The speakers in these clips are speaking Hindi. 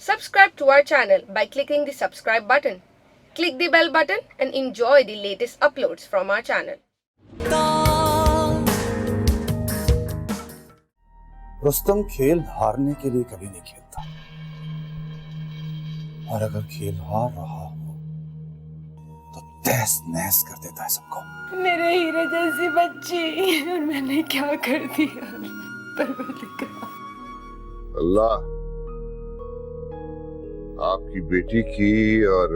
Subscribe to our channel by clicking the subscribe button. Click the bell button and enjoy the latest uploads from our channel. Rustam खेल हारने के लिए कभी नहीं खेलता, और अगर खेल हार रहा हो तो तहस नहस कर देता है सबको। मेरे हीरे जैसी बच्ची, और मैंने क्या कर दिया? परवरदिगार, अल्लाह आपकी बेटी की और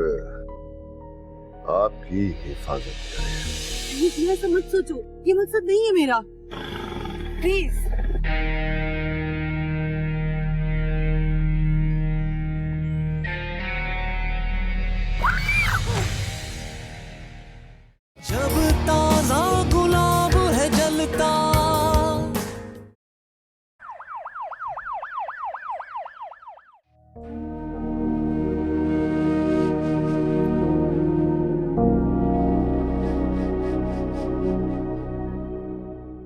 आपकी हिफाजत करे। ऐसा मत सोचो, ये मकसद नहीं है मेरा। प्लीज। जब ताजा गुलाब है जलता,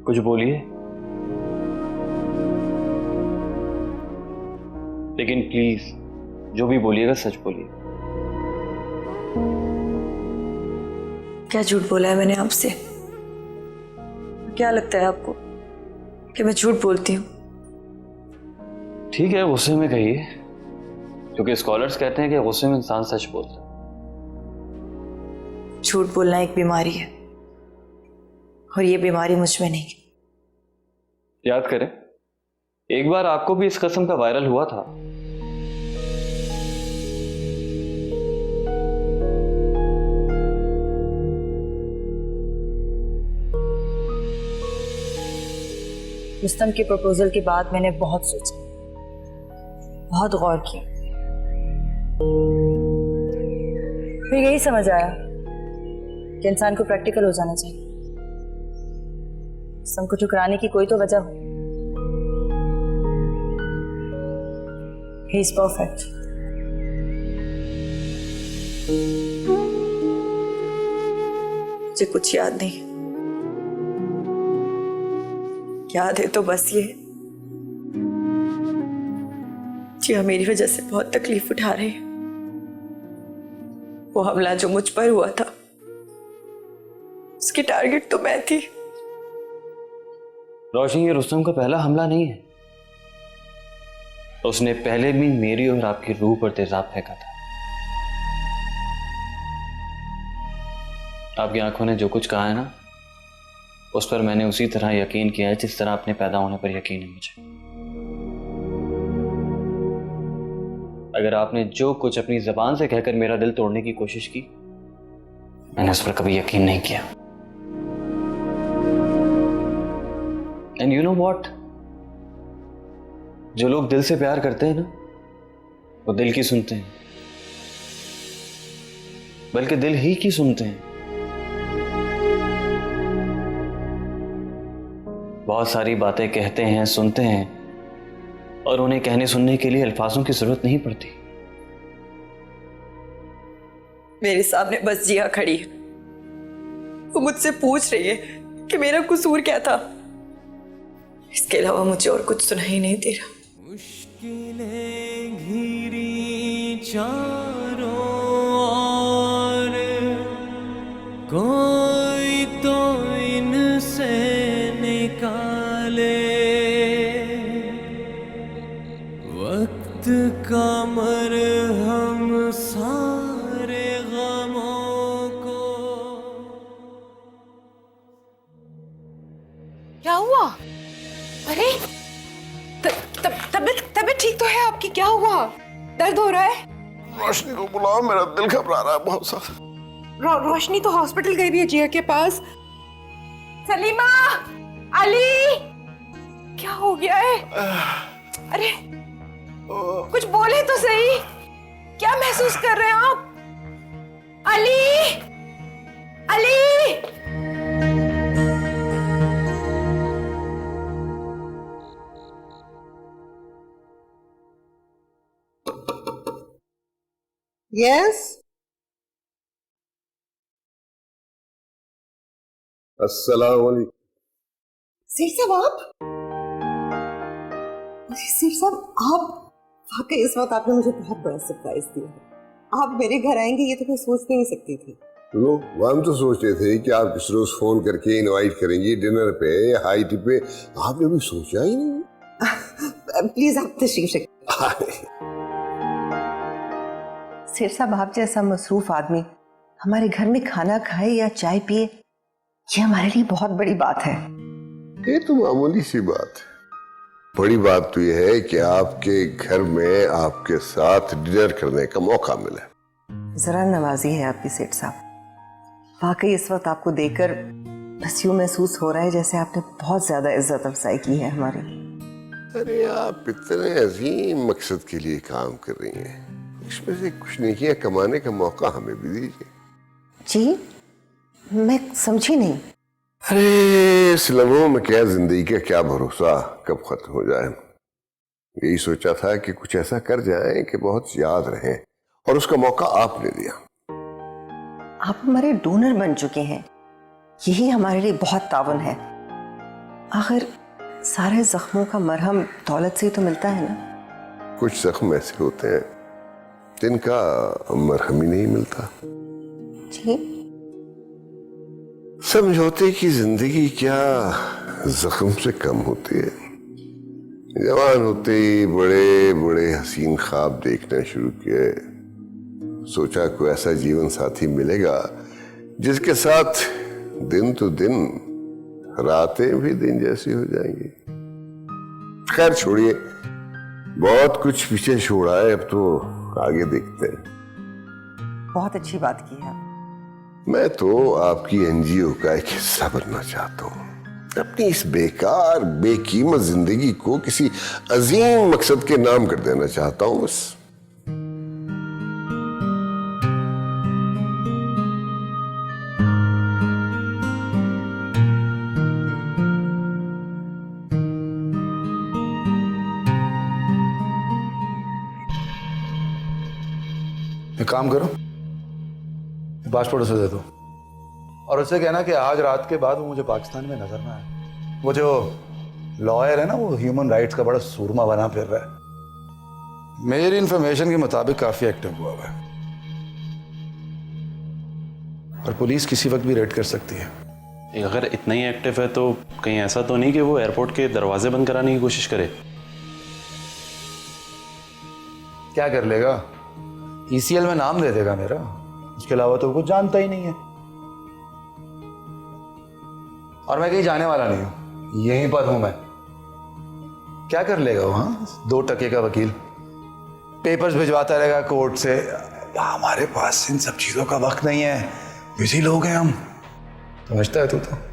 कुछ बोलिए, लेकिन प्लीज जो भी बोलिएगा सच बोलिए। क्या झूठ बोला है मैंने आपसे? क्या लगता है आपको कि मैं झूठ बोलती हूँ? ठीक है, गुस्से में कहिए, क्योंकि स्कॉलर्स कहते हैं कि गुस्से में इंसान सच बोलता है। झूठ बोलना एक बीमारी है, और ये बीमारी मुझ में नहीं। याद करें, एक बार आपको भी इस किस्म का वायरल हुआ था। रुस्तम के प्रपोजल के बाद मैंने बहुत सोचा, बहुत गौर किया, फिर यही समझ आया कि इंसान को प्रैक्टिकल हो जाना चाहिए। रुस्तम को ठुकराने की कोई तो वजह हो। He is perfect. मुझे कुछ याद नहीं, याद है तो बस ये जिया मेरी वजह से बहुत तकलीफ उठा रही है। वो हमला जो मुझ पर हुआ था, उसकी टारगेट तो मैं थी। रोशनी, ये रुस्तम का पहला हमला नहीं है। उसने पहले भी मेरी और आपकी रूह पर तेजाब फेंका था। आपकी आंखों ने जो कुछ कहा है ना, उस पर मैंने उसी तरह यकीन किया है जिस तरह अपने पैदा होने पर यकीन है मुझे। अगर आपने जो कुछ अपनी जबान से कहकर मेरा दिल तोड़ने की कोशिश की, मैंने उस पर कभी यकीन नहीं किया। एंड यू नो व्हाट, जो लोग दिल से प्यार करते हैं ना, वो दिल की सुनते हैं, बल्कि दिल ही की सुनते हैं। बहुत सारी बातें कहते हैं, सुनते हैं, और उन्हें कहने सुनने के लिए अल्फाजों की जरूरत नहीं पड़ती। मेरे सामने बस जिया खड़ी है, वो मुझसे पूछ रही है कि मेरा कसूर क्या था। इसके अलावा मुझे और कुछ सुनाई नहीं दे रहा। मुश्किलें घिरी चारों ओर, कोई तो इनसे निकाले, वक्त का मरहम सारे गमों को। क्या हुआ? अरे तबीयत ठीक तो है आपकी? क्या हुआ? दर्द हो रहा है? रोशनी को बुलाओ, मेरा दिल घबरा रहा है बहुत सारा। रोशनी तो हॉस्पिटल गई भी है जिया के पास। सलीमा, अली, क्या हो गया है? अरे कुछ बोले तो सही, क्या महसूस कर रहे हैं आप? अली, अली। यस। अस्सलाम वालेकुम। सेठ साहब, आप? सेठ साहब, आप वाकई इस वक्त आपने मुझे बहुत बड़ा सरप्राइज दिया है। आप मेरे घर आएंगे ये तो मैं सोच भी नहीं सकती थी। सुनो, हम तो सोचते थे कि आप इस रोज फोन करके इनवाइट करेंगी डिनर पे, हाई टी पे। आपने भी सोचा ही नहीं। प्लीज आप तशरीफ रखिए। सेठ साहब, आप जैसा मसरूफ आदमी हमारे घर में खाना खाए या चाय पिए, ये हमारे लिए बहुत बड़ी बात है। ये तो मामूली सी बात है। बड़ी बात तो यह है कि आपके घर में आपके साथ डिनर करने का मौका मिला। जरा नवाजी है आपकी सेठ साहब। वाकई इस वक्त आपको देखकर बस यूं महसूस हो रहा है जैसे आपने बहुत ज्यादा इज्जत अफजाई की है हमारी। अरे आप इतने अजीम मकसद के लिए काम कर रही हैं, इसमें से कुछ नेकियां कमाने का मौका हमें भी दीजिए। जी, मैं समझी नहीं। अरे इस लम्हों में क्या जिंदगी का क्या भरोसा कब खत्म हो जाए। यही सोचा था कि कुछ ऐसा कर जाएं कि बहुत याद रहे, और उसका मौका आपने दिया। आप हमारे डोनर बन चुके हैं, यही हमारे लिए बहुत तावन है। आखिर सारे जख्मों का मरहम दौलत से ही तो मिलता है ना। कुछ जख्म ऐसे होते हैं जिनका मरहम ही नहीं मिलता। जी, समझौते की जिंदगी क्या जख्म से कम होती है। जवान होते ही बड़े बड़े हसीन ख्वाब देखना शुरू किए। सोचा कोई ऐसा जीवन साथी मिलेगा जिसके साथ दिन तो दिन, रातें भी दिन जैसी हो जाएंगी। खैर छोड़िए, बहुत कुछ पीछे छोड़ा है, अब तो आगे देखते हैं। बहुत अच्छी बात की है। मैं तो आपकी एनजीओ का एक हिस्सा बनना चाहता हूँ। अपनी इस बेकार बेकीमत जिंदगी को किसी अजीम मकसद के नाम कर देना चाहता हूँ बस। एक काम करो, पासपोर्ट उसे दे दो और उससे कहना कि आज रात के बाद वो मुझे पाकिस्तान में नजर ना आए। वो जो लॉयर है ना, वो ह्यूमन राइट्स का बड़ा सूरमा बना फिर रहा है। मेरी इंफॉर्मेशन के मुताबिक काफी एक्टिव हुआ है और पुलिस किसी वक्त भी रेड कर सकती है। अगर इतना ही एक्टिव है तो कहीं ऐसा तो नहीं कि वो एयरपोर्ट के दरवाजे बंद कराने की कोशिश करे? क्या कर लेगा? ईसीएल में नाम दे देगा मेरा, उसके अलावा तो कुछ जानता ही नहीं है। और मैं कहीं जाने वाला नहीं हूं, यहीं पर हूं मैं। क्या कर लेगा वो? हाँ, 2 टके का वकील पेपर्स भिजवाता रहेगा कोर्ट से। हमारे पास इन सब चीजों का वक्त नहीं है, बिजी लोग हैं हम। समझता है तू तो।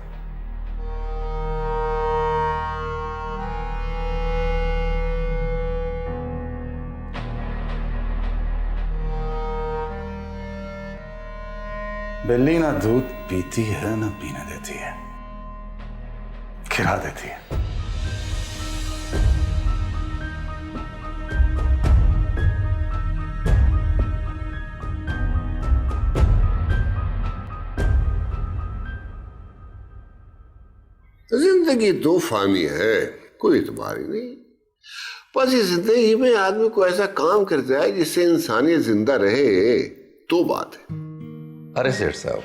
बिल्ली ना दूध पीती है ना पीने देती है, खिला देती है। जिंदगी तो फानी है, कोई इतबार ही नहीं। बस इस जिंदगी में आदमी को ऐसा काम कर जाए जिससे इंसानियत जिंदा रहे, तो बात है। अरे सेठ साहब,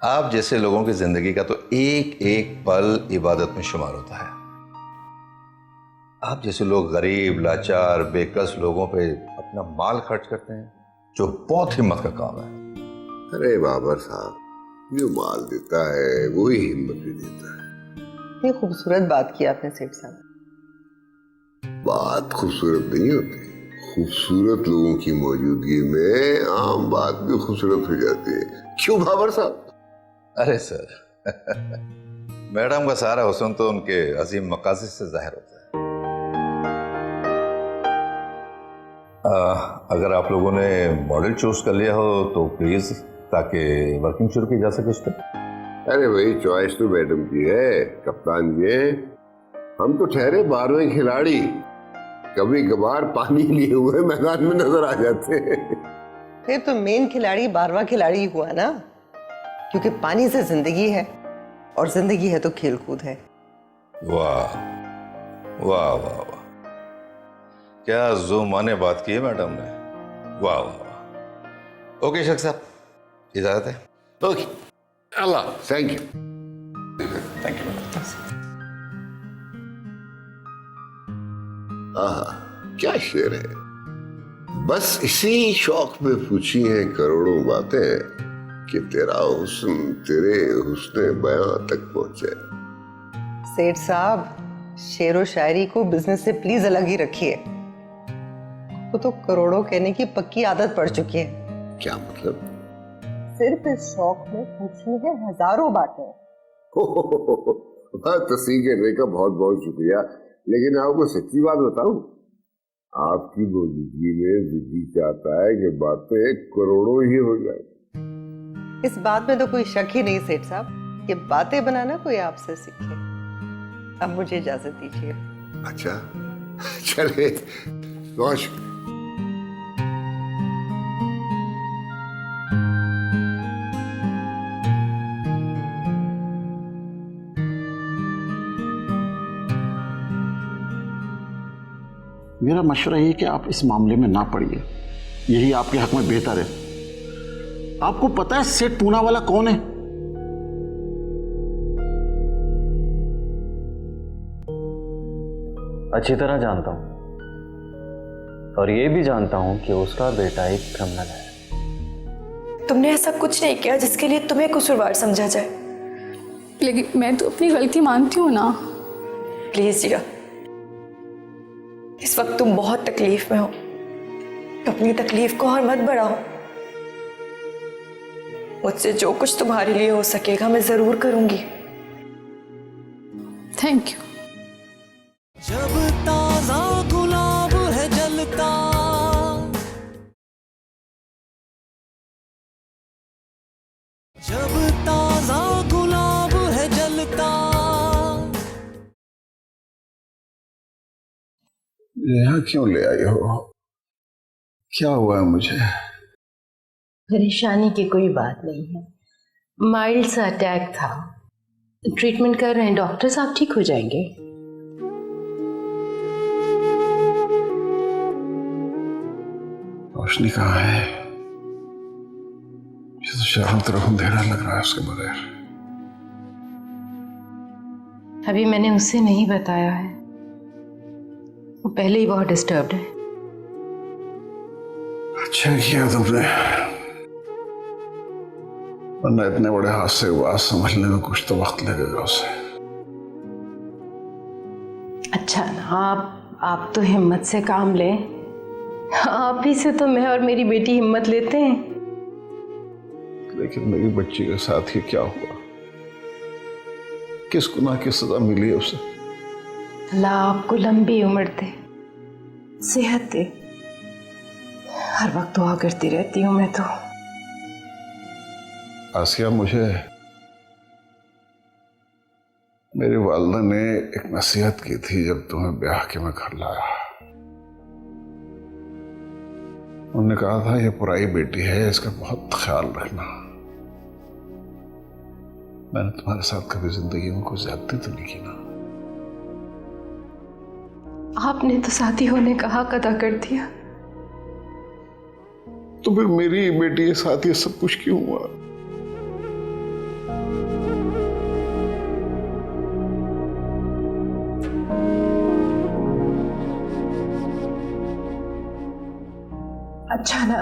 आप जैसे लोगों की जिंदगी का तो एक एक पल इबादत में शुमार होता है। आप जैसे लोग गरीब, लाचार, बेकस लोगों पे अपना माल खर्च करते हैं, जो बहुत हिम्मत का काम है। अरे बाबर साहब, जो माल देता है वही हिम्मत भी देता है। ये खूबसूरत बात की आपने सेठ साहब। बात खूबसूरत नहीं होती, खूबसूरत लोगों की मौजूदगी में आम बात भी खूबसूरत हो जाती है। क्यों बाबर साहब? अरे सर, मैडम का सारा हुस्न तो उनके अजीम मकासद से जाहिर होता है। अगर आप लोगों ने मॉडल चूज कर लिया हो तो प्लीज, ताकि वर्किंग शुरू की जा सके उस पर। अरे भाई, चॉइस तो मैडम की है कप्तान जी। हम तो ठहरे 12वें खिलाड़ी, कभी कभार पानी लिए हुए मैदान में नजर आ जाते हैं। फिर तो मेन खिलाड़ी 12वां खिलाड़ी हुआ ना, क्योंकि पानी से जिंदगी है और जिंदगी है तो खेल कूद है। वाह वाह वाह वाह, क्या जुमाने बात की है मैडम ने, वाह वाह वाह। ओके शेख साहब, इजाजत है। Okay, Allah, thank you. Thank you. क्या शेर है, बस इसी शौक में पूछी हैं करोड़ों बातें कि तेरा हुस्न तेरे हुस्ने बयां तक पहुंचे। सेठ साहब, शेर व शायरी को बिजनेस से प्लीज अलग ही रखिए। वो तो करोड़ों कहने की पक्की आदत पड़ चुकी है। क्या मतलब? सिर्फ इस शौक में पूछनी है हजारों बातें। तस्वीर कहने का बहुत बहुत शुक्रिया, लेकिन आपको सच्ची बात बताऊं, आपकी मौजूदगी में दिल्ली चाहता है कि बातें करोड़ों ही हो जाए। इस बात में तो कोई शक ही नहीं सेठ साहब, कि बातें बनाना कोई आपसे सीखे। अब मुझे इजाजत दीजिए। अच्छा, चले बहुत शुक्रिया। मेरा मशवरा है कि आप इस मामले में ना पड़िए, यही आपके हक में बेहतर है। आपको पता है सेठ पूना वाला कौन है? अच्छी तरह जानता हूं, और ये भी जानता हूं कि उसका बेटा एक क्रिमिनल है। तुमने ऐसा कुछ नहीं किया जिसके लिए तुम्हें कसूरवार समझा जाए। लेकिन मैं तो अपनी गलती मानती हूँ ना। प्लीज जिया, इस वक्त तुम बहुत तकलीफ में हो, अपनी तकलीफ को और मत बढ़ाओ। मुझसे जो कुछ तुम्हारे लिए हो सकेगा मैं जरूर करूंगी। Thank you. जब ताजा गुलाब है जलता, जब ताजा गुलाब है जलता। यहाँ क्यों ले आई हो? क्या हुआ है मुझे? परेशानी की कोई बात नहीं है, माइल्ड सा अटैक था, ट्रीटमेंट कर रहे हैं डॉक्टर साहब, ठीक हो जाएंगे। रोशनी कहाँ है? ये तो चारों तरफ अंधेरा लग रहा है उसके बगैर। अभी मैंने उसे नहीं बताया है, वो पहले ही बहुत डिस्टर्ब्ड है। अच्छा किया तुमने, वरना इतने बड़े हादसे के बाद समझने में कुछ तो वक्त लगेगा उसे। अच्छा ना, आप तो हिम्मत से काम लें। आप ही से तो मैं और मेरी बेटी हिम्मत लेते हैं। लेकिन मेरी बच्ची के साथ ही क्या हुआ? किस गुनाह की सजा मिली है उसे? अल्लाह आपको लंबी उम्र दे, सेहत दे। हर वक्त दुआ करती रहती हूँ मैं तो। आसिया, मुझे मेरी वालदा ने एक नसीहत की थी जब तुम्हें ब्याह के मैं घर लाया। उन्होंने कहा था ये पुराई बेटी है, इसका बहुत ख्याल रखना। मैंने तुम्हारे साथ कभी जिंदगी में कोई ज्यादती तो नहीं की ना? आपने तो शादी होने का हक अदा कर दिया, तो फिर मेरी बेटी के साथ ये सब कुछ क्यों हुआ? अच्छा ना,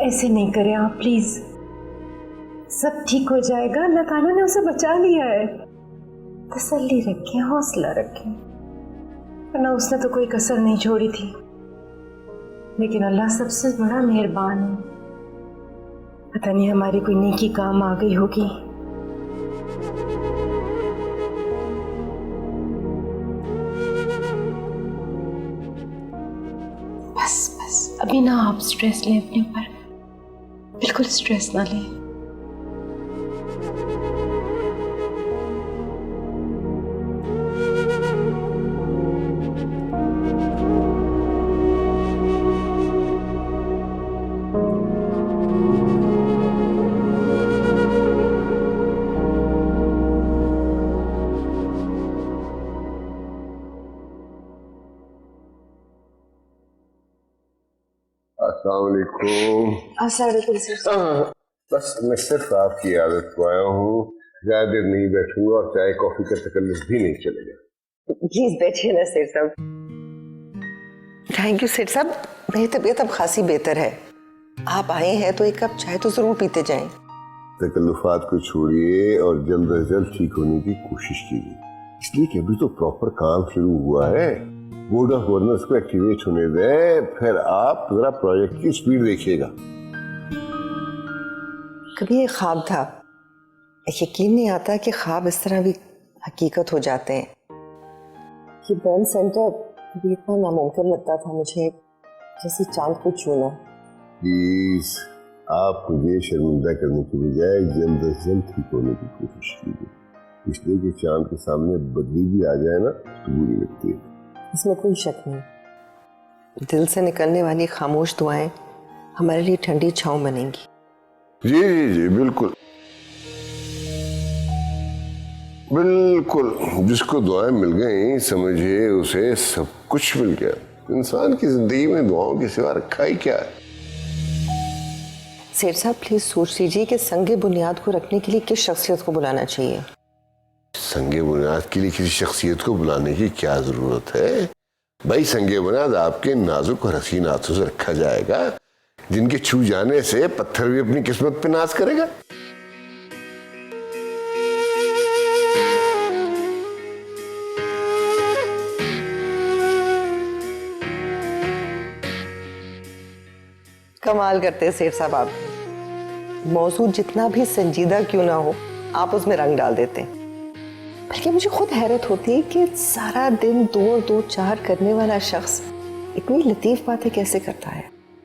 ऐसे नहीं करें आप प्लीज। सब ठीक हो जाएगा, अल्लाह ताला ने उसे बचा लिया है। तसल्ली रखें, हौसला रखें, वरना उसने तो कोई कसर नहीं छोड़ी थी। लेकिन अल्लाह सबसे बड़ा मेहरबान है, पता नहीं हमारी कोई नेकी काम आ गई होगी। बस बस अभी ना आप स्ट्रेस लें अपने ऊपर, बिल्कुल स्ट्रेस ना लें। अस्सलाम वालेकुम। बस मैं सिर्फ आपकी आदत को आया हूँ, ज्यादा देर नहीं बैठूंगा और चाय कॉफी का तकल्लुफ भी नहीं चलेगा। प्लीज बैठिए ना सेठ साहब। थैंक यू सेठ साहब, मेरी तबीयत अब खासी बेहतर है। आप आए हैं तो एक कप चाय तो जरूर पीते जाएं। तकल्लुफात को छोड़िए और जल्द से जल्द ठीक होने की कोशिश कीजिए, इसलिए कि अभी तो प्रॉपर काम शुरू हुआ है। बोर्ड ऑफ गवर्नर्स को एक्टिवेट होने दें, फिर आप जरा प्रोजेक्ट की स्पीड देखिएगा। कभी ये ख्वाब था, यकीन नहीं आता कि ख्वाब इस तरह भी हकीकत हो जाते हैं। ये बर्न सेंटर कभी इतना नामुमकिन लगता था मुझे, जैसे चांद को छूना। प्लीज आप मुझे शर्मिंदा करने की बजाय जल्द से जल्द ठीक होने की कोशिश कीजिए, इसलिए कि चांद के सामने बदली भी आ जाए ना तो बुरी लगती है। इसमें कोई शक नहीं, दिल से निकलने वाली खामोश दुआएं हमारे लिए ठंडी छांव बनेंगी। जी जी जी बिल्कुल बिल्कुल, जिसको दुआएं मिल गई समझिए उसे सब कुछ मिल गया। इंसान की जिंदगी में दुआओं के सिवा रखा ही क्या है। सेठ साहब प्लीज सोच लीजिए कि संगे बुनियाद को रखने के लिए किस शख्सियत को बुलाना चाहिए। संगे बुनियाद के लिए किसी शख्सियत को बुलाने की क्या जरूरत है भाई? संगे बुनियाद आपके नाजुक और हसीन हाथों से रखा जाएगा, जिनके छू जाने से पत्थर भी अपनी किस्मत पे नाज करेगा। कमाल करते हैं सेठ साहब, आप मौजू जितना भी संजीदा क्यों ना हो आप उसमें रंग डाल देते हैं। बल्कि मुझे खुद हैरत होती है कि सारा दिन दो दो चार करने वाला शख्स इतनी लतीफ बातें कैसे करता है।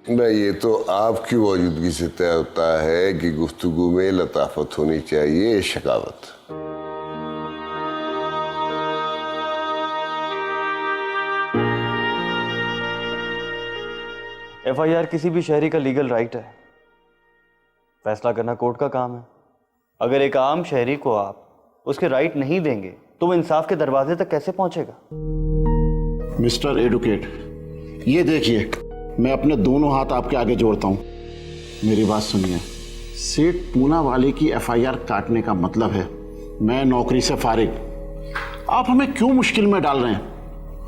भाई ये तो आपकी मौजूदगी से तय होता है कि गुफ्तगू में लताफत होनी चाहिए, शकावत। FIR किसी भी शहरी का लीगल राइट है, फैसला करना कोर्ट का काम है। अगर एक आम शहरी को आप उसके राइट नहीं देंगे तो वो इंसाफ के दरवाजे तक कैसे पहुंचेगा? मिस्टर एडवोकेट, ये देखिए मैं अपने दोनों हाथ आपके आगे जोड़ता हूं, मेरी बात सुनिए। सेठ पूना वाले की FIR काटने का मतलब है मैं नौकरी से फारिग। आप हमें क्यों मुश्किल में डाल रहे हैं?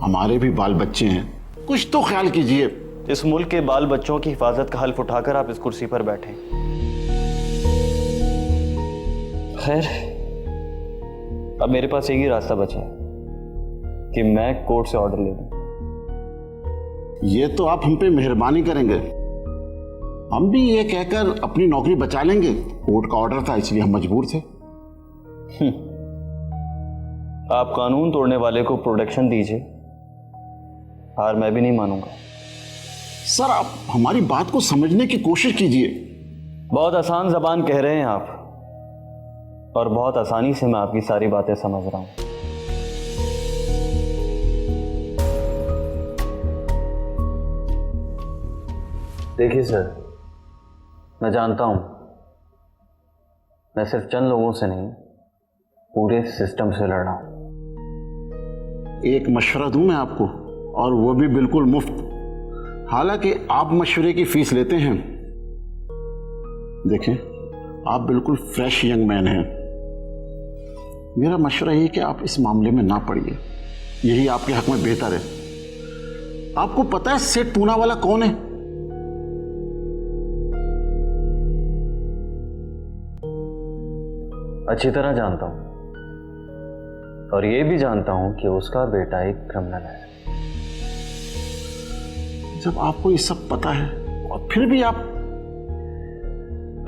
हमारे भी बाल बच्चे हैं, कुछ तो ख्याल कीजिए। इस मुल्क के बाल बच्चों की हिफाजत का हल्फ उठाकर आप इस कुर्सी पर बैठे। खैर, अब मेरे पास एक ही रास्ता बचा है कि मैं कोर्ट से ऑर्डर ले लूं। ये तो आप हम पे मेहरबानी करेंगे, हम भी ये कहकर अपनी नौकरी बचा लेंगे। कोर्ट का ऑर्डर था इसलिए हम मजबूर थे। आप कानून तोड़ने वाले को प्रोटेक्शन दीजिए, हार मैं भी नहीं मानूंगा। सर आप हमारी बात को समझने की कोशिश कीजिए। बहुत आसान जबान कह रहे हैं आप, और बहुत आसानी से मैं आपकी सारी बातें समझ रहा हूं। देखिए सर, मैं जानता हूं मैं सिर्फ चंद लोगों से नहीं पूरे सिस्टम से लड़ रहा हूं। एक मशवरा दूं मैं आपको, और वो भी बिल्कुल मुफ्त। हालांकि आप मशवरे की फीस लेते हैं। देखें, आप बिल्कुल फ्रेश यंग मैन हैं। मेरा मशवरा ये कि आप इस मामले में ना पड़िए, यही आपके हक में बेहतर है। आपको पता है सेठ पूना वाला कौन है? अच्छी तरह जानता हूं, और ये भी जानता हूं कि उसका बेटा एक क्रिमिनल है। जब आपको ये सब पता है और फिर भी आप...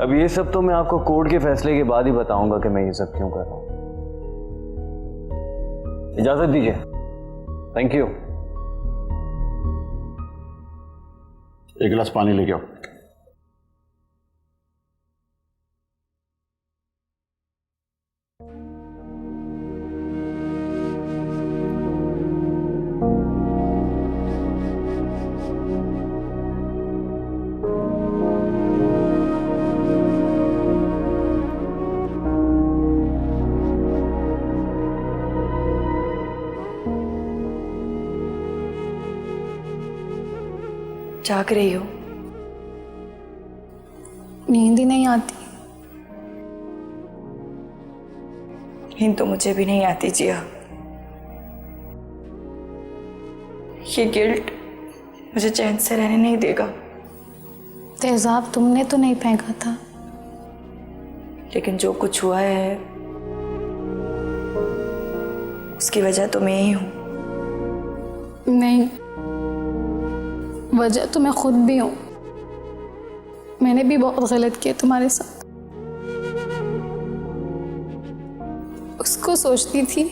अब ये सब तो मैं आपको कोर्ट के फैसले के बाद ही बताऊंगा कि मैं ये सब क्यों कर रहा हूं। इजाजत दीजिए। Thank you. एक गिलास पानी लेके आओ। जाग रही हो? नींद ही नहीं आती। नींद तो मुझे भी नहीं आती जिया। ये गिल्ट मुझे चैन से रहने नहीं देगा। तेजाब तुमने तो नहीं फेंका था। लेकिन जो कुछ हुआ है उसकी वजह तो मैं ही हूं। नहीं, वजह तो मैं खुद भी हूँ। मैंने भी बहुत गलत किया तुम्हारे साथ। उसको सोचती थी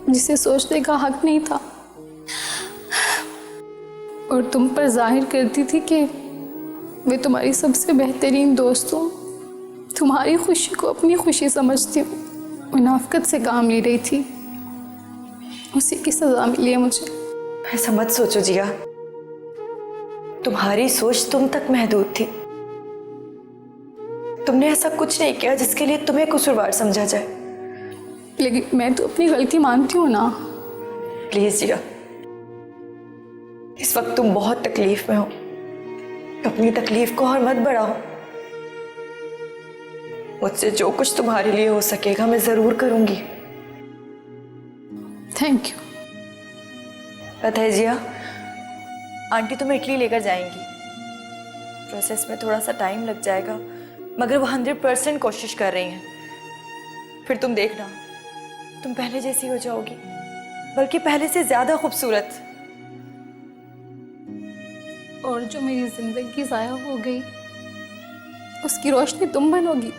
जिसे सोचने का हक नहीं था, और तुम पर जाहिर करती थी कि मैं तुम्हारी सबसे बेहतरीन दोस्त हूँ, तुम्हारी खुशी को अपनी खुशी समझती हूँ। मुनाफिकत से काम ले रही थी, उसी की सजा मिली है मुझे। ऐसा मत सोचो जिया, तुम्हारी सोच तुम तक महदूद थी। तुमने ऐसा कुछ नहीं किया जिसके लिए तुम्हें कसूरवार समझा जाए। लेकिन मैं तो अपनी गलती मानती हूँ ना। प्लीज जिया, इस वक्त तुम बहुत तकलीफ में हो, अपनी तकलीफ को और मत बढ़ाओ। मुझसे जो कुछ तुम्हारे लिए हो सकेगा मैं जरूर करूंगी। Thank you. पता है जिया, आंटी तुम्हें इटली लेकर जाएंगी। प्रोसेस में थोड़ा सा टाइम लग जाएगा, मगर वो 100% कोशिश कर रही हैं। फिर तुम देखना, तुम पहले जैसी हो जाओगी, बल्कि पहले से ज्यादा खूबसूरत। और जो मेरी जिंदगी ज़ाया हो गई, उसकी रोशनी तुम बनोगी।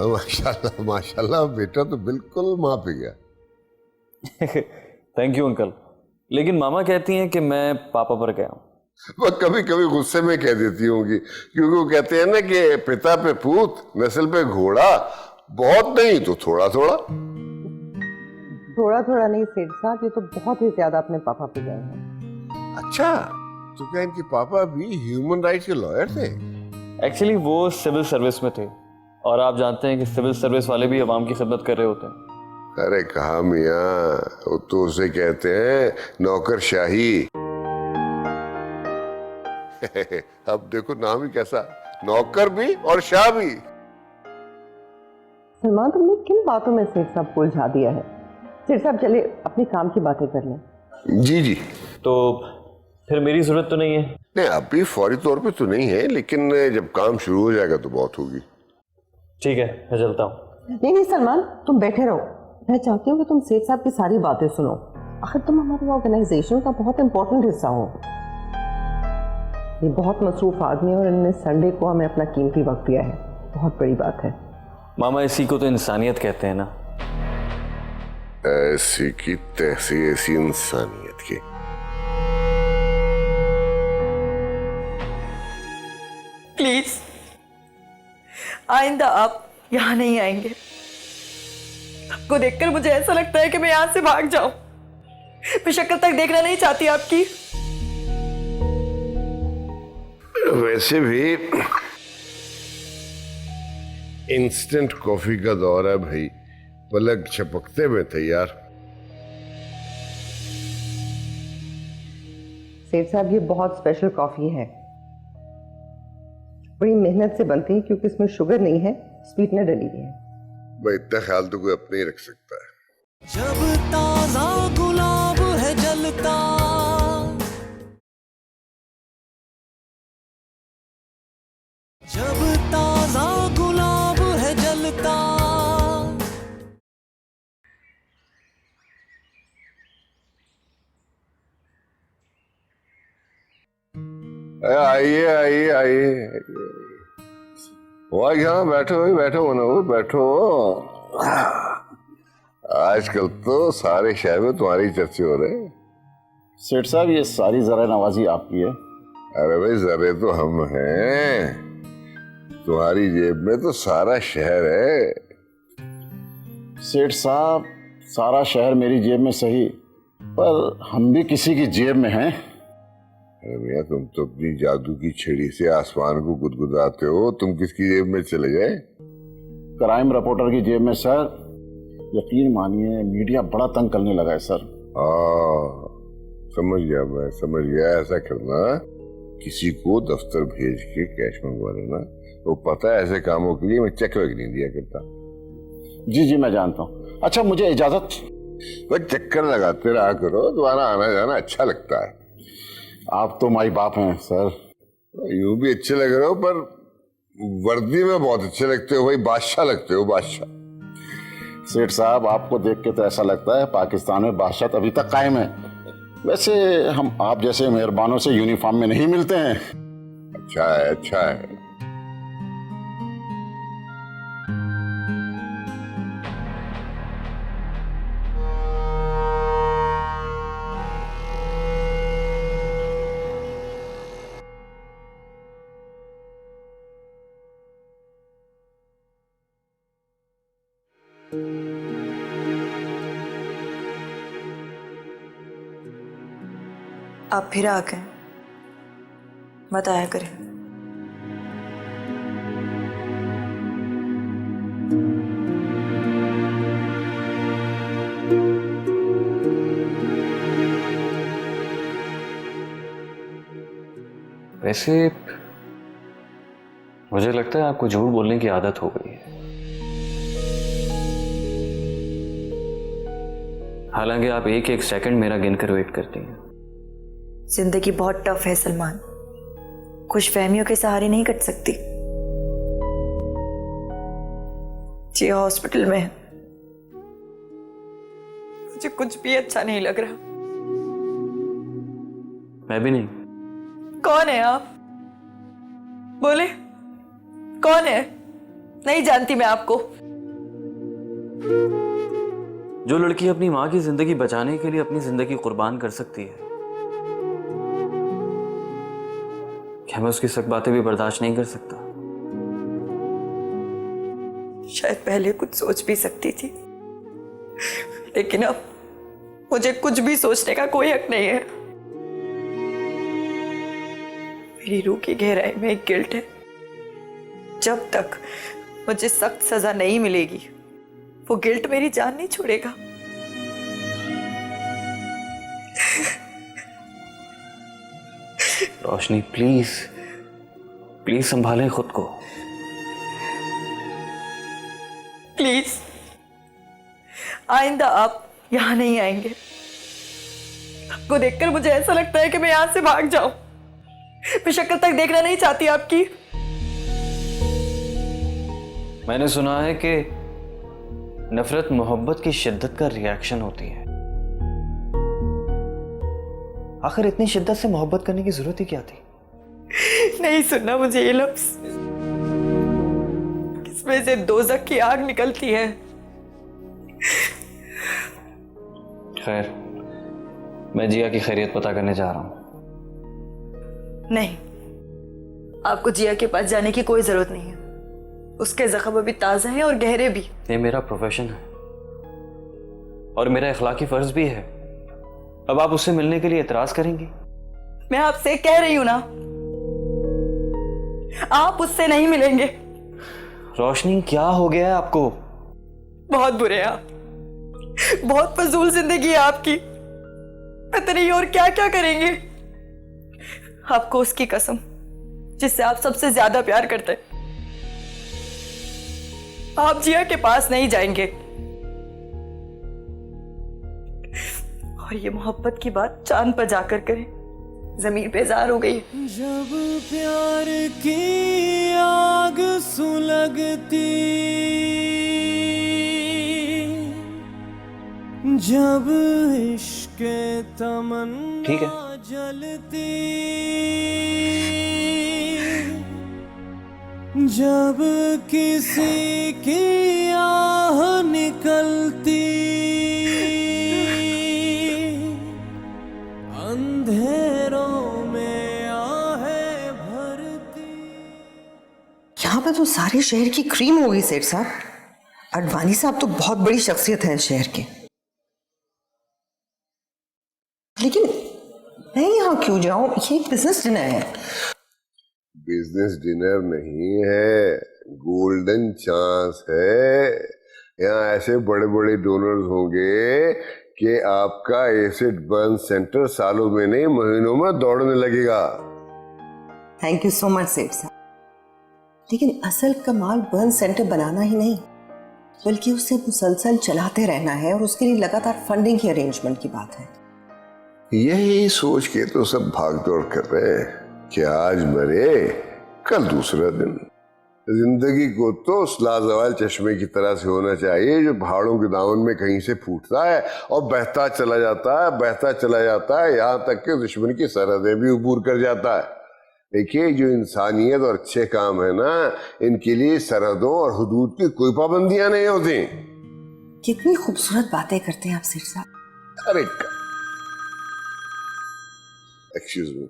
माशाल्लाह माशाल्लाह, बेटा तो बिल्कुल माँ पे गया। Thank you uncle. लेकिन मामा कहती हैं कि मैं पापा पर गया हूँ। वो कभी कभी गुस्से में कह देती होंगी, क्योंकि वो कहते हैं ना कि पिता पे पूत, नस्ल पे घोड़ा, बहुत नहीं तो थोड़ा थोड़ा। थोड़ा थोड़ा नहीं सेठ साहब, ये तो बहुत ही ज्यादा अपने पापा पे गए हैं। अच्छा, तो क्या इनके पापा भी ह्यूमन राइट्स के लॉयर थे? एक्चुअली वो सिविल सर्विस में थे, और आप जानते हैं कि सिविल सर्विस वाले भी अवाम की खिदमत कर रहे होते हैं। अरे कहा मियाँ, वो तो उसे कहते हैं नौकरशाही। अब देखो नाम ही कैसा, नौकर भी और शाह भी। सलमान, तुमने किन बातों में सेठ साहब को उलझा दिया है? सेठ साहब चले अपने काम की बातें कर लें। जी जी। तो फिर मेरी जरूरत तो नहीं है? नहीं, अभी फौरी तौर पे तो नहीं है, लेकिन जब काम शुरू हो जाएगा तो बहुत होगी। ठीक है, मैं चलता हूँ। नहीं सलमान, तुम बैठे रहो। मैं चाहती हूँ कि तुम सेठ साहब की सारी बातें सुनो। आखिर तुम हमारी ऑर्गेनाइजेशन का बहुत इंपॉर्टेंट हिस्सा हो। ये बहुत मसरूफ आदमी है और इन्होंने संडे को हमें अपना कीमती वक्त दिया है, बहुत बड़ी बात है। मामा, इसी को तो इंसानियत कहते हैं ना। ऐसी की तैसी ऐसी इंसानियत की। प्लीज आइंदा आप यहाँ नहीं आएंगे। आपको देखकर मुझे ऐसा लगता है कि मैं यहाँ से भाग जाऊं। मैं शक्ल तक देखना नहीं चाहती आपकी। वैसे भी इंस्टेंट कॉफी का दौर है भाई, पलक झपकते में तैयार। सेठ साहब, ये बहुत स्पेशल कॉफी है, बड़ी मेहनत से बनती है क्योंकि इसमें शुगर नहीं है, स्वीटनर डली हुई है। भाई इतना ख्याल तो कोई अपने ही रख सकता है। जब ताजा गुलाब है जलता, जब ताजा गुलाब है जलता। आइए आइए आइए, वहाँ यहाँ बैठो, बैठो ना, बैठो। आजकल तो सारे शहर में तुम्हारी चर्चे हो रहे हैं। सेठ साहब, ये सारी जरा नवाजी आपकी है। अरे भाई, जरे तो हम हैं, तुम्हारी जेब में तो सारा शहर है। सेठ साहब, सारा शहर मेरी जेब में सही, पर हम भी किसी की जेब में हैं। अरे भैया, तुम तो अपनी जादू की छड़ी से आसमान को गुदगुदाते हो, तुम किसकी जेब में चले गए? क्राइम रिपोर्टर की जेब में सर। यकीन मानिए, मीडिया बड़ा तंग करने लगा है सर। समझ गया, मैं समझ गया। ऐसा करना, किसी को दफ्तर भेज के कैश मंगवा लेना। वो पता है, ऐसे कामों के लिए मैं चेक वेक नहीं दिया करता। जी जी, मैं जानता हूँ। अच्छा, मुझे इजाजत। बस चक्कर लगाते रहा करो, तुम्हारा आना जाना अच्छा लगता है। आप तो माई बाप हैं सर। यूं भी अच्छे लग रहे हो, पर वर्दी में बहुत अच्छे लगते हो भाई, बादशाह लगते हो, बादशाह। सेठ साहब, आपको देख के तो ऐसा लगता है पाकिस्तान में बादशाह अभी तक कायम है। वैसे हम आप जैसे मेहरबानों से यूनिफॉर्म में नहीं मिलते हैं। अच्छा है, अच्छा है। आप फिर आ गए, बताया करें। वैसे मुझे लगता है आपको झूठ बोलने की आदत हो गई है। हालांकि आप एक एक सेकंड मेरा गिनकर वेट करती हैं। जिंदगी बहुत टफ है सलमान, खुशफहमियों के सहारे नहीं कट सकती। जी हॉस्पिटल में है, मुझे कुछ भी अच्छा नहीं लग रहा। मैं भी नहीं। कौन है आप? बोले, कौन है? नहीं जानती मैं आपको। जो लड़की अपनी माँ की जिंदगी बचाने के लिए अपनी जिंदगी कुर्बान कर सकती है, क्या मैं उसकी सख्त बातें भी बर्दाश्त नहीं कर सकता? शायद पहले कुछ सोच भी सकती थी, लेकिन अब मुझे कुछ भी सोचने का कोई हक नहीं है। मेरी रूह की गहराई में एक गिल्ट है। जब तक मुझे सख्त सजा नहीं मिलेगी, वो गिल्ट मेरी जान नहीं छोड़ेगा। रोशनी, प्लीज प्लीज संभालें खुद को। प्लीज, आइंदा आप यहां नहीं आएंगे। आपको देखकर मुझे ऐसा लगता है कि मैं यहां से भाग जाऊं। मैं शक्ल तक देखना नहीं चाहती आपकी। मैंने सुना है कि नफरत मोहब्बत की शिद्दत का रिएक्शन होती है। आखिर इतनी शिद्दत से मोहब्बत करने की जरूरत ही क्या थी? नहीं सुनना मुझे ये लफ्ज, इसमें से दोज़ख की आग निकलती है। खैर, मैं जिया की खैरियत पता करने जा रहा हूं। नहीं, आपको जिया के पास जाने की कोई जरूरत नहीं है। उसके जख्म अभी ताजा हैं और गहरे भी। ये मेरा प्रोफेशन है और मेरा इखलाकी फर्ज भी है। अब आप उससे मिलने के लिए एतराज करेंगी? मैं आपसे कह रही हूं ना, आप उससे नहीं मिलेंगे। रोशनी, क्या हो गया है आपको? बहुत बुरे हैं आप, बहुत फजूल जिंदगी है आपकी। पता नहीं और क्या क्या करेंगे। आपको उसकी कसम जिससे आप सबसे ज्यादा प्यार करते हैं, आप जिया के पास नहीं जाएंगे। और ये मोहब्बत की बात चांद पर जाकर करें, जमीन पे जार हो गई। जब प्यार की आग सुलगती, जब इश्क तमन्ना जलती, जब किसी की आह निकलती, तो सारे शहर की क्रीम हो गई सेठ साहब। अडवाणी साहब तो बहुत बड़ी शख्सियत है शहर के, लेकिन मैं यहाँ क्यों जाऊं? ये एक बिजनेस डिनर है। बिजनेस डिनर नहीं है, गोल्डन चांस है। यहाँ ऐसे बड़े बड़े डोनर्स होंगे कि आपका एसिड बर्न सेंटर सालों में नहीं महीनों में दौड़ने लगेगा। थैंक यू सो मच सेठ साहब, लेकिन असल कमाल बर्न सेंटर बनाना ही नहीं, बल्कि उसे मुसलसल चलाते रहना है, और उसके लिए लगातार फंडिंग की अरेंजमेंट की बात है। यही सोच के तो सब भाग दौड़ कर रहे हैं कि आज मरे कल दूसरा दिन। जिंदगी को तो उस लाजवाल चश्मे की तरह से होना चाहिए जो पहाड़ों के दामन में कहीं से फूटता है और बहता चला जाता है, बहता चला जाता है, यहाँ तक कि दुश्मन की सरहदें भी उबूर कर जाता है। देखिए, जो इंसानियत और अच्छे काम है ना, इनके लिए सरहदों और हुदूद की कोई पाबंदियां नहीं होती। कितनी खूबसूरत बातें करते हैं आप सेठ साहब। अरे एक्सक्यूज मी,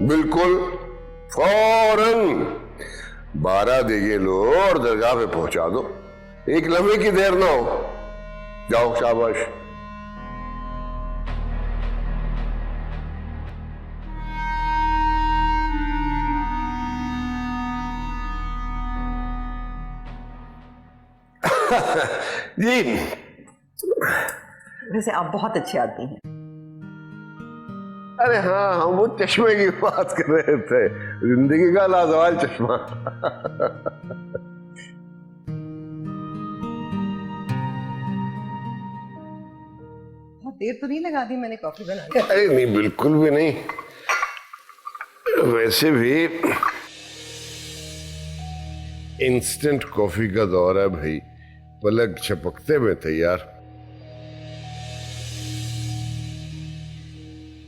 बिल्कुल फौरन 12 देगे लो और दरगाह पे पहुंचा दो। एक लम्हे की देर ना हो। जाओ, शाबाश। जी, वैसे आप बहुत अच्छे आदमी हैं। अरे हाँ, हम वो चश्मे की बात कर रहे थे, जिंदगी का लाजवाब चश्मा। बहुत देर तो नहीं लगा दी मैंने कॉफी बनाने। अरे नहीं, बिल्कुल भी नहीं। वैसे भी इंस्टेंट कॉफी का दौर है भाई, पलक झपकते में तैयार।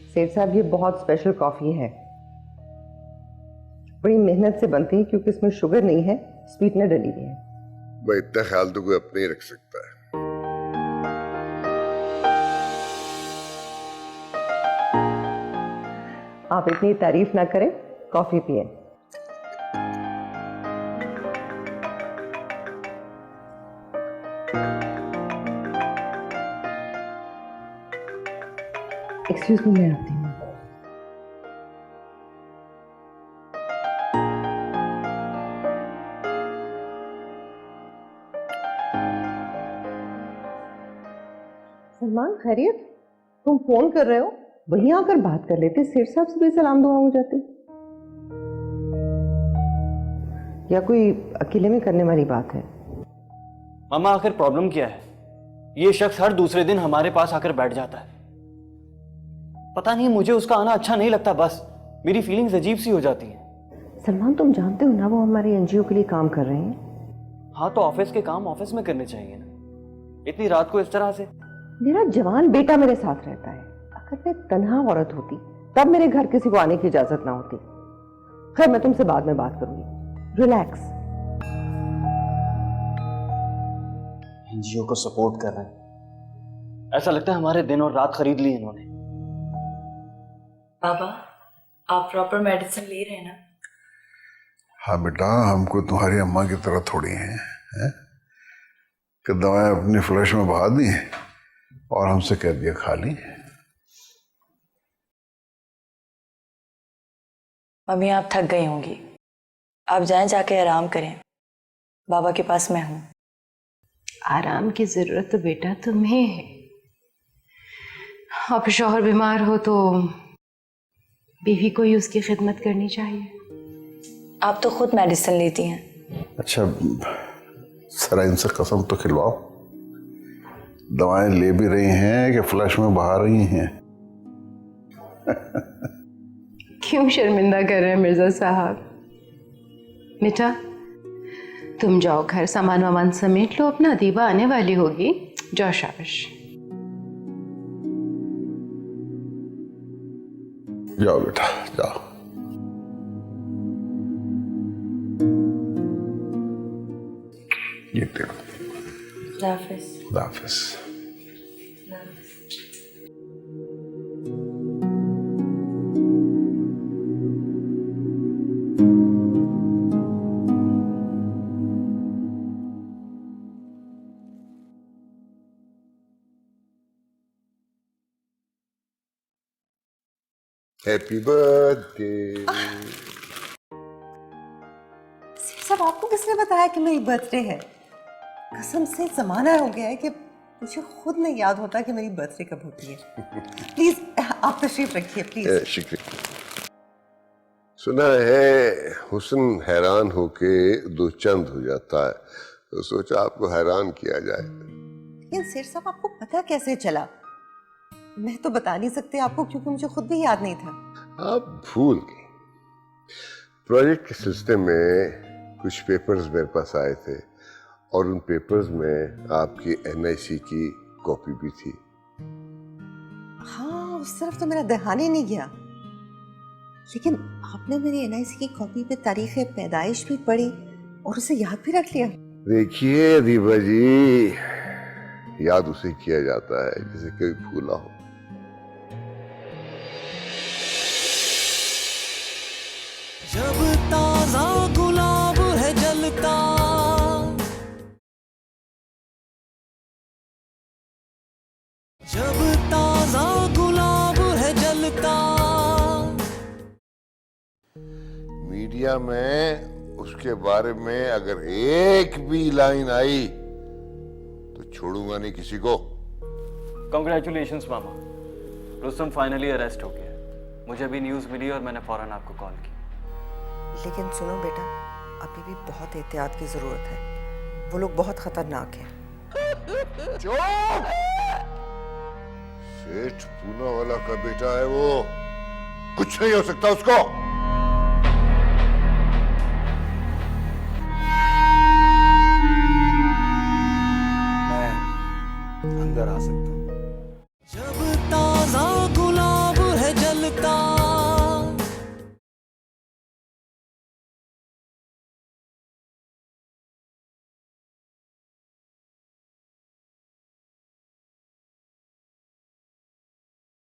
सेठ साहब, ये बहुत स्पेशल कॉफी है, बड़ी मेहनत से बनती है, क्योंकि इसमें शुगर नहीं है, स्वीटनर डली हुई है। भाई, इतना ख्याल तो कोई अपने ही रख सकता है। आप इतनी तारीफ ना करें, कॉफी पिए। एक्सक्यूज मी, मैं आती हूँ। सलमान, खैरियत? तुम फोन कर रहे हो, वहीं आकर बात कर लेते, सेठ साहब से भी सलाम दुआ हो जाती। या कोई अकेले में करने वाली बात है? मामा, आखिर प्रॉब्लम क्या है? ये शख्स हर दूसरे दिन हमारे पास आकर बैठ जाता है। पता नहीं, मुझे उसका आना अच्छा नहीं लगता, बस मेरी फीलिंग्स अजीब सी हो जाती हैं। सलमान, तुम जानते हो ना वो हमारे एनजीओ के लिए काम कर रहे हैं। हाँ, तो ऑफिस के काम ऑफिस में करने चाहिए ना, इतनी रात को इस तरह से। मेरा जवान बेटा मेरे साथ रहता है, अगर मैं तन्हा औरत होती तब मेरे घर किसी को आने की इजाजत ना होती। खैर, मैं तुमसे बाद में बात करूंगी, रिलैक्स। एनजीओ को सपोर्ट कर रहे हैं, ऐसा लगता है हमारे दिन और रात खरीद ली इन्होंने। बाबा, आप प्रॉपर मेडिसिन ले रहे हैं ना? हाँ बेटा, हमको तुम्हारी अम्मा की तरह थोड़ी हैं है? कि दवाएं अपनी फ्लैश में बहा दी और हमसे कह दिया खा ली। मम्मी, आप थक गई होंगी, आप जाएं, जाके आराम करें, बाबा के पास मैं हूं। आराम की जरूरत तो बेटा तुम्हें है, अब शौहर बीमार हो तो बीवी को ही उसकी खिदमत करनी चाहिए। आप तो खुद मेडिसिन लेती हैं। अच्छा, जरा इनसे कसम तो खिलवाओ, दवाएं ले भी रही हैं कि फ्लैश में बहा रही हैं? क्यों शर्मिंदा कर रहे हैं मिर्जा साहब? बेटा, तुम जाओ घर, सामान वामान समेट लो अपना, दीवा आने वाली होगी। जाओ, शाबाश। जाओ बेटा, जाओ। ये देखो, खुदा हाफिज। Happy birthday. सब आपको किसने बताया कि मेरी बर्थडे है? कसम से जमाना हो गया है कि मुझे खुद नहीं याद होता कि मेरी बर्थडे कब होती है। प्लीज आप तशरीफ रखिए प्लीज। शुक्रिया। सुना है हुस्न हैरान होके दो चंद हो जाता है, तो सोचा आपको हैरान किया जाए। लेकिन सेठ साहब आपको पता कैसे चला? मैं तो बता नहीं सकती आपको क्योंकि मुझे खुद भी याद नहीं था। आप भूल गई। प्रोजेक्ट के सिलसिले में कुछ पेपर्स मेरे पास आए थे और उन पेपर्स में आपकी NIC की कॉपी भी थी। हाँ, उस तरफ तो मेरा ध्यान ही नहीं गया, लेकिन आपने मेरी NIC की कॉपी पे तारीख पैदाइश भी पढ़ी और उसे याद भी रख लिया। देखिए दीपा जी, याद उसे किया जाता है जिसे कोई भूला हो। जब ताजा गुलाब है जलता, जब ताजा गुलाब है जलता। मीडिया में उसके बारे में अगर एक भी लाइन आई तो छोड़ूंगा नहीं किसी को। कॉन्ग्रेचुलेशंस मामा, रुस्तम फाइनली अरेस्ट हो गया। मुझे अभी न्यूज़ मिली और मैंने फौरन आपको कॉल की। लेकिन सुनो बेटा, अभी भी बहुत एहतियात की जरूरत है। वो लोग बहुत खतरनाक हैं। सेठ पूना वाला का बेटा है वो, कुछ नहीं हो सकता उसको।